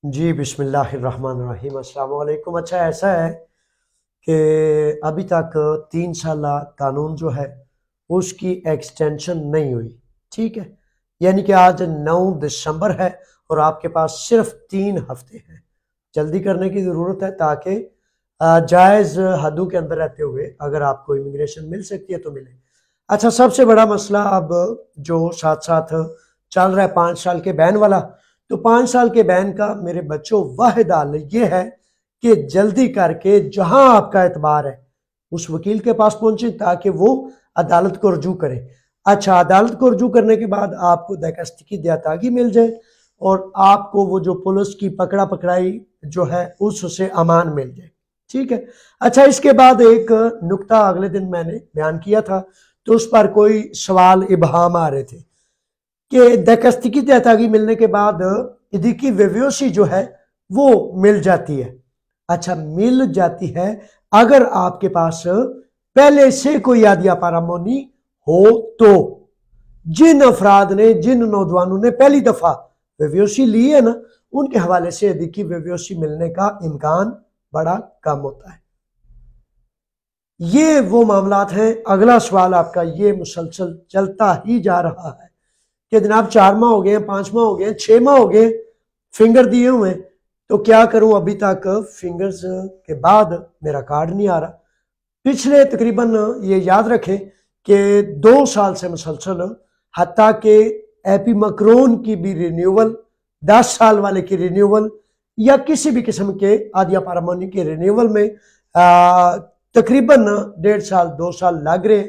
जी बिस्मिल्लाहिर्रहमानिर्रहीम अस्सलाम वालेकुम। अच्छा ऐसा है कि अभी तक 3 साल कानून जो है उसकी एक्सटेंशन नहीं हुई। ठीक है, यानी कि आज 9 दिसंबर है और आपके पास सिर्फ 3 हफ्ते हैं। जल्दी करने की ज़रूरत है ताकि जायज़ हदों के अंदर रहते हुए अगर आपको इमिग्रेशन मिल सकती है तो मिले। अच्छा, सबसे बड़ा मसला अब जो साथ साथ चल रहा है 5 साल के बैन वाला, तो 5 साल के बैन का मेरे बच्चों वाहिद हल ये है कि जल्दी करके जहां आपका एतबार है उस वकील के पास पहुंचे ताकि वो अदालत को रुजू करे। अच्छा, अदालत को रुजू करने के बाद आपको दरखास्त की दयातागी मिल जाए और आपको वो जो पुलिस की पकड़ा पकड़ाई जो है उससे अमान मिल जाए। ठीक है। अच्छा, इसके बाद एक नुक्ता अगले दिन मैंने बयान किया था तो उस पर कोई सवाल इबहाम आ रहे थे कि दरखास्त की दयातागी मिलने के बाद इदिकी वेव्योसी जो है वो मिल जाती है। अच्छा, मिल जाती है अगर आपके पास पहले से कोई यादिया पारामोनी हो तो। जिन अफराद ने, जिन नौजवानों ने पहली दफा वेव्योसी ली है ना, उनके हवाले से इदिकी वेव्योसी मिलने का इम्कान बड़ा कम होता है। ये वो मामलात हैं। अगला सवाल आपका ये मुसलसल चलता ही जा रहा है कि जनाब 4 माह हो गए, 5 माह हो गए, 6 माह हो गए फिंगर दिए हुए, तो क्या करूं, अभी तक फिंगर्स के बाद मेरा कार्ड नहीं आ रहा। पिछले तकरीबन ये याद रखें कि 2 साल से मुसलसल, हत्ता के एपी मकरोन की भी रिन्यूअल, 10 साल वाले की रिन्यूअल या किसी भी किस्म के आदिया पारामोनी के रिन्यूअल में तकरीबन 1.5 साल 2 साल लग रहे।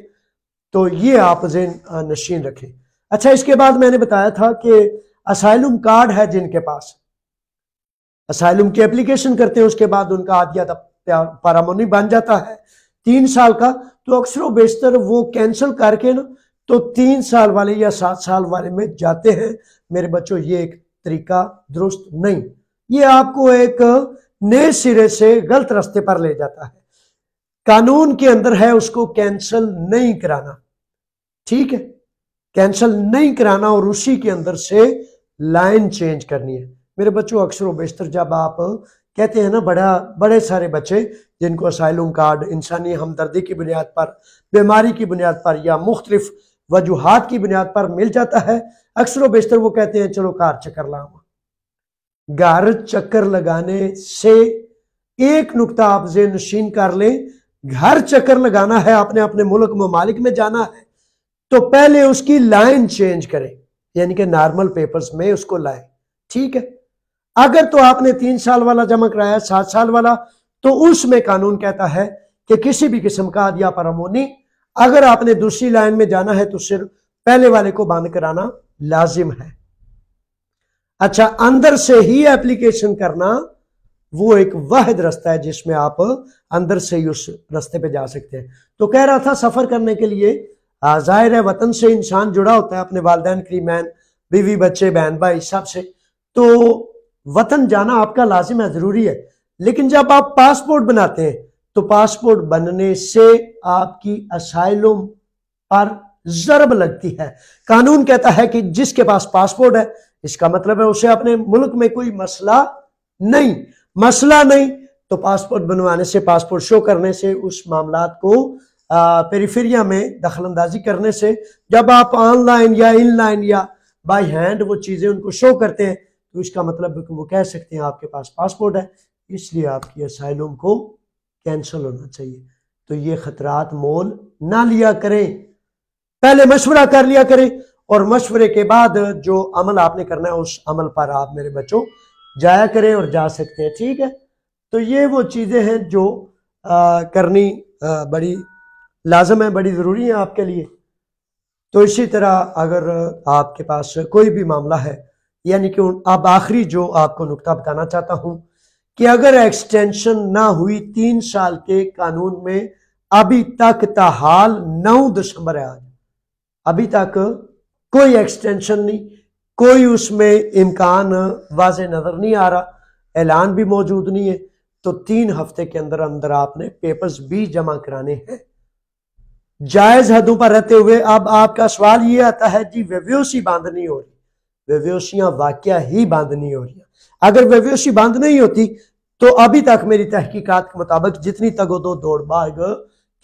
तो ये आप ज़हन नशीन रखें। अच्छा, इसके बाद मैंने बताया था कि असाइलम कार्ड है जिनके पास, असाइलम की एप्लीकेशन करते हैं, उसके बाद उनका आदिया पारामोनी बन जाता है 3 साल का, तो अक्सर बेशतर वो कैंसिल करके ना तो 3 साल वाले या 7 साल वाले में जाते हैं। मेरे बच्चों, ये एक तरीका दुरुस्त नहीं, ये आपको एक नए सिरे से गलत रास्ते पर ले जाता है। कानून के अंदर है उसको कैंसिल नहीं कराना। ठीक है, कैंसिल नहीं कराना और उसी के अंदर से लाइन चेंज करनी है। मेरे बच्चों, अक्सर बेशतर जब आप कहते हैं ना, बड़े सारे बच्चे जिनको असाइलम कार्ड इंसानी हमदर्दी की बुनियाद पर, बीमारी की बुनियाद पर या मुख्तलिफ वजूहात की बुनियाद पर मिल जाता है, अक्सर बेशतर वो कहते हैं चलो घर चक्कर लाओ। घर चक्कर लगाने से एक नुक्ता आप ज़हन नशीन कर लें, घर चक्कर लगाना है, अपने अपने मुल्क ममालिक में जाना है, तो पहले उसकी लाइन चेंज करें, यानी कि नॉर्मल पेपर्स में उसको लाएं। ठीक है, अगर तो आपने 3 साल वाला जमा कराया, 7 साल वाला, तो उसमें कानून कहता है कि किसी भी किस्म का आदिया पारामोनी अगर आपने दूसरी लाइन में जाना है तो सिर्फ पहले वाले को बंद कराना लाजिम है। अच्छा, अंदर से ही एप्लीकेशन करना वो एक वाहिद रास्ता है जिसमें आप अंदर से ही उस रास्ते पे जा सकते हैं। तो कह रहा था, सफर करने के लिए जाहिर है वतन से इंसान जुड़ा होता है, अपने वालिदैन, क्रीमैन, बीवी, बच्चे, बहन भाई सब से, तो वतन जाना आपका लाजिम है, जरूरी है। लेकिन जब आप पासपोर्ट बनाते हैं तो पासपोर्ट बनने से आपकी असाइलम पर जरब लगती है। कानून कहता है कि जिसके पास पासपोर्ट है, इसका मतलब है उसे अपने मुल्क में कोई मसला नहीं, तो पासपोर्ट बनवाने से, पासपोर्ट शो करने से, उस मामलात को पेरिफेरिया में दखलंदाजी करने से, जब आप ऑनलाइन या इनलाइन या बाय हैंड वो चीजें उनको शो करते हैं, तो इसका मतलब वो कह सकते हैं आपके पास पासपोर्ट है, इसलिए आपकी असाइलम को कैंसिल होना चाहिए। तो ये खतरात मोल ना लिया करें, पहले मशवरा कर लिया करें और मशवरे के बाद जो अमल आपने करना है उस अमल पर आप मेरे बच्चों जाया करें और जा सकते हैं। ठीक है, तो ये वो चीजें हैं जो करनी बड़ी लाजम है, बड़ी जरूरी है आपके लिए। तो इसी तरह अगर आपके पास कोई भी मामला है, यानी कि अब आखिरी जो आपको नुक्ता बताना चाहता हूं कि अगर एक्सटेंशन ना हुई 3 साल के कानून में, अभी तक ताहाल 9 दिसंबर है आज, अभी तक कोई एक्सटेंशन नहीं, कोई उसमें इम्कान वाज़े नजर नहीं आ रहा, ऐलान भी मौजूद नहीं है, तो 3 हफ्ते के अंदर अंदर आपने पेपर्स भी जमा कराने हैं जायज हदों पर रहते हुए। अब आपका सवाल ये आता है जी वेव्योसी बंद नहीं हो रही, वेव्योसियां वाकया ही बंद नहीं हो रही। अगर वेव्योसी बंद नहीं होती तो अभी तक मेरी तहकीकात के मुताबिक जितनी तगोदो दौड़ भाग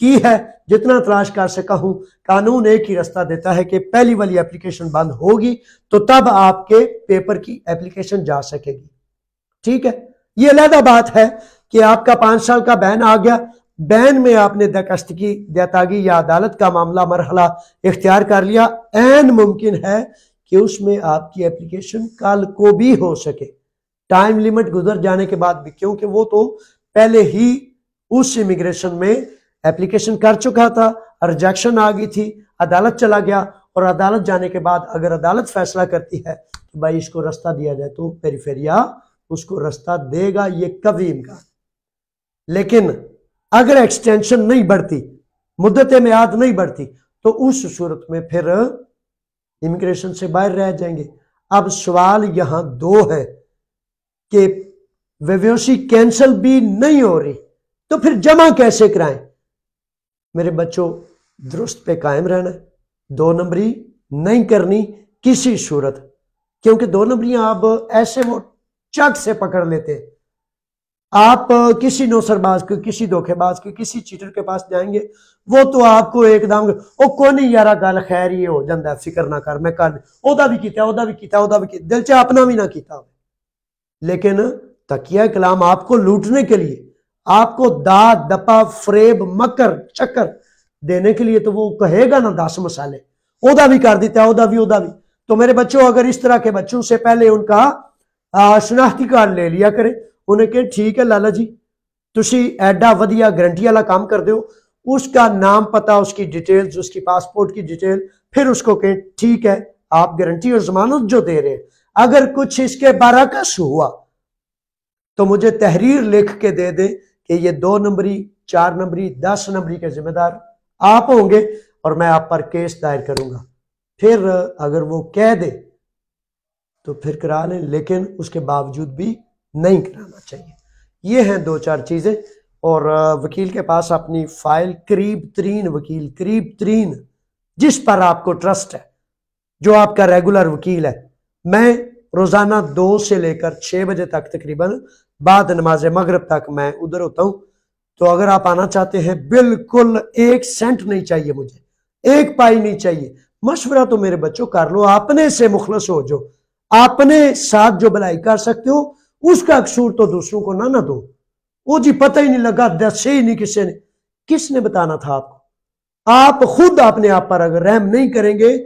की है, जितना तलाश कर सका हूं, कानून एक ही रास्ता देता है कि पहली वाली एप्लीकेशन बंद होगी तो तब आपके पेपर की एप्लीकेशन जा सकेगी। ठीक है, ये अलग बात है कि आपका 5 साल का बैन आ गया, बैन में आपने दरखास्तगी, देतागी या अदालत का मामला मरहला इख्तियार कर लिया, ऐन मुमकिन है कि उसमें आपकी एप्लीकेशन कल को भी हो सके, टाइम लिमिट गुजर जाने के बाद भी, क्योंकि वो तो पहले ही उस इमिग्रेशन में एप्लीकेशन कर चुका था, रिजेक्शन आ गई थी, अदालत चला गया और अदालत जाने के बाद अगर अदालत फैसला करती है कि भाई इसको रास्ता दिया जाए तो पेरिफेरिया उसको रास्ता देगा, ये कभी इम्कान। लेकिन अगर एक्सटेंशन नहीं बढ़ती, मुद्दत मियाद नहीं बढ़ती, तो उस सूरत में फिर इमिग्रेशन से बाहर रह जाएंगे। अब सवाल यहां 2 है कि वेव्योसी कैंसिल भी नहीं हो रही तो फिर जमा कैसे कराएं। मेरे बच्चों, दुरुस्त पे कायम रहना, 2 नंबरी नहीं करनी किसी सूरत, क्योंकि 2 नंबरियां आप ऐसे वो चक से पकड़ लेते हैं। आप किसी नौसरबाज के, किसी धोखेबाज के, किसी चीटर के पास जाएंगे, वो तो आपको एकदम ओ कोई नहीं यारा गल खैर ये हो जाता है, फिक्र ना कर, मैं कर ओदा भी किया, ओदा भी किया, ओदा भी किया, दिल च अपना भी ना किया। लेकिन तकिया कलाम आपको लूटने के लिए, आपको दाद दपा फ्रेब मकर चक्कर देने के लिए तो वो कहेगा ना 10 मसाले, ओदा भी कर देता है, ओदा भी, ओदा भी। तो मेरे बच्चों, अगर इस तरह के बच्चों से पहले उनका शनाख्ती कार्ड ले लिया करें, उन्हें कहें ठीक है लाला जी, तुसी एडा वधिया गारंटी वाला काम कर दो, उसका नाम पता, उसकी डिटेल्स, उसकी पासपोर्ट की डिटेल, फिर उसको कहें ठीक है आप गारंटी और जमानत जो दे रहे हैं, अगर कुछ इसके बरअक्स हुआ तो मुझे तहरीर लिख के दे दे कि ये 2 नंबरी, 4 नंबरी, 10 नंबरी के जिम्मेदार आप होंगे और मैं आप पर केस दायर करूंगा। फिर अगर वो कह दे तो फिर करा लें, लेकिन उसके बावजूद भी नहीं कराना चाहिए। ये हैं 2-4 चीजें। और वकील के पास अपनी फाइल, करीब तरीन वकील, करीब तरीन जिस पर आपको ट्रस्ट है, जो आपका रेगुलर वकील है। मैं रोजाना 2 से लेकर 6 बजे तक तकरीबन बाद नमाज मगरिब तक मैं उधर होता हूं। तो अगर आप आना चाहते हैं, बिल्कुल 1 सेंट नहीं चाहिए मुझे, 1 पाई नहीं चाहिए, मशवरा तो मेरे बच्चों कर लो, अपने से मुखलस हो, जो अपने साथ जो भलाई कर सकते हो उसका कसूर तो दूसरों को ना दो। वो जी पता ही नहीं लगा, दसे ही नहीं किसी ने, किसने बताना था आपको। आप खुद अपने आप पर अगर रहम नहीं करेंगे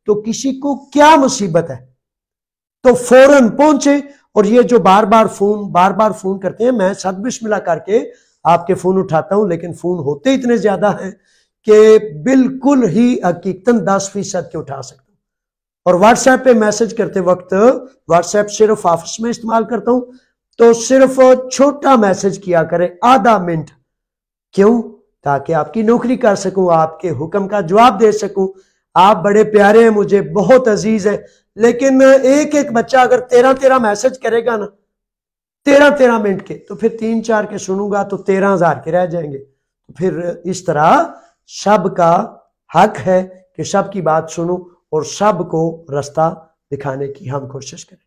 तो किसी को क्या मुसीबत है। तो फौरन पहुंचे। और ये जो बार बार फोन करते हैं, मैं सद बिस्मिल्लाह करके आपके फोन उठाता हूं, लेकिन फोन होते इतने ज्यादा हैं कि बिल्कुल ही हकीकतन 10% के उठा सकता हूं। और व्हाट्सएप पे मैसेज करते वक्त, व्हाट्सएप सिर्फ ऑफिस में इस्तेमाल करता हूं, तो सिर्फ छोटा मैसेज किया करें, आधा मिनट। क्यों? ताकि आपकी नौकरी कर सकूं, आपके हुक्म का जवाब दे सकूं। आप बड़े प्यारे हैं, मुझे बहुत अजीज है, लेकिन एक एक बच्चा अगर 13 मैसेज करेगा ना, 13 मिनट के, तो फिर 3-4 के सुनूंगा तो 13,000 के रह जाएंगे। तो फिर इस तरह सबका हक है कि सबकी बात सुनूं और सबको रास्ता दिखाने की हम कोशिश करें।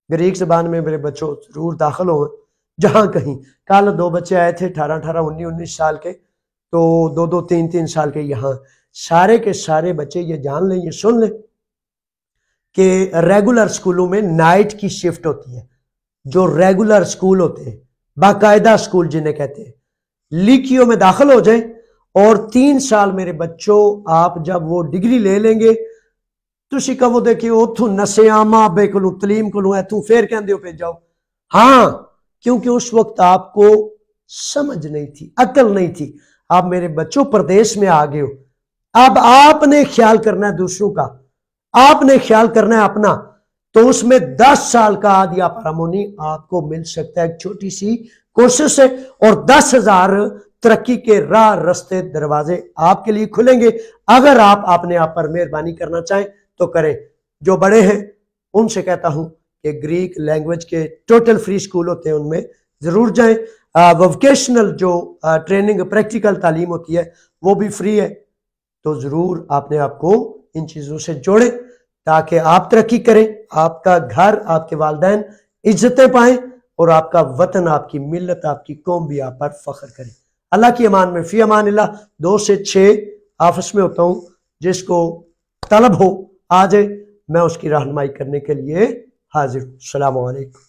ग्रीक जबान में मेरे बच्चों जरूर दाखिल हो, जहां कहीं। कल 2 बच्चे आए थे 18-18, 19-19 साल के, तो 2-2, 3-3 साल के। यहाँ सारे के सारे बच्चे ये जान लें, ये सुन लें कि रेगुलर स्कूलों में नाइट की शिफ्ट होती है। जो रेगुलर स्कूल होते हैं, बाकायदा स्कूल जिन्हें कहते हैं, लीकियों में दाखिल हो जाए और 3 साल मेरे बच्चों, आप जब वो डिग्री ले लेंगे, तुसी कहो देखिए उथों नसिया मां बे को तलीम को इथों फिर कहते हो पे जाओ। हाँ, क्योंकि उस वक्त आपको समझ नहीं थी, अकल नहीं थी। आप मेरे बच्चों प्रदेश में आ गए हो, अब आपने ख्याल करना है दूसरों का, आपने ख्याल करना है अपना। तो उसमें 10 साल का आदिया परामोनी आपको मिल सकता है, एक छोटी सी कोशिश है, और 10,000 तरक्की के राह, रास्ते, दरवाजे आपके लिए खुलेंगे। अगर आप अपने आप पर मेहरबानी करना चाहें तो करें। जो बड़े हैं उनसे कहता हूं कि ग्रीक लैंग्वेज के टोटल फ्री स्कूल होते हैं, उनमें जरूर जाएं। वोकेशनल जो ट्रेनिंग, प्रैक्टिकल तालीम होती है, वो भी फ्री है। तो जरूर अपने आप को इन चीजों से जोड़ें ताकि आप तरक्की करें, आपका घर, आपके वालिदैन इज्जतें पाएं और आपका वतन, आपकी मिल्लत, आपकी कौम भी आप पर फख्र करे। अल्लाह की अमान में, फी अमान अल्लाह। 2 से 6 ऑफिस में होता हूँ, जिसको तलब हो आ जाए, मैं उसकी रहनुमाई करने के लिए हाजिर हूँ। अस्सलामु अलैकुम।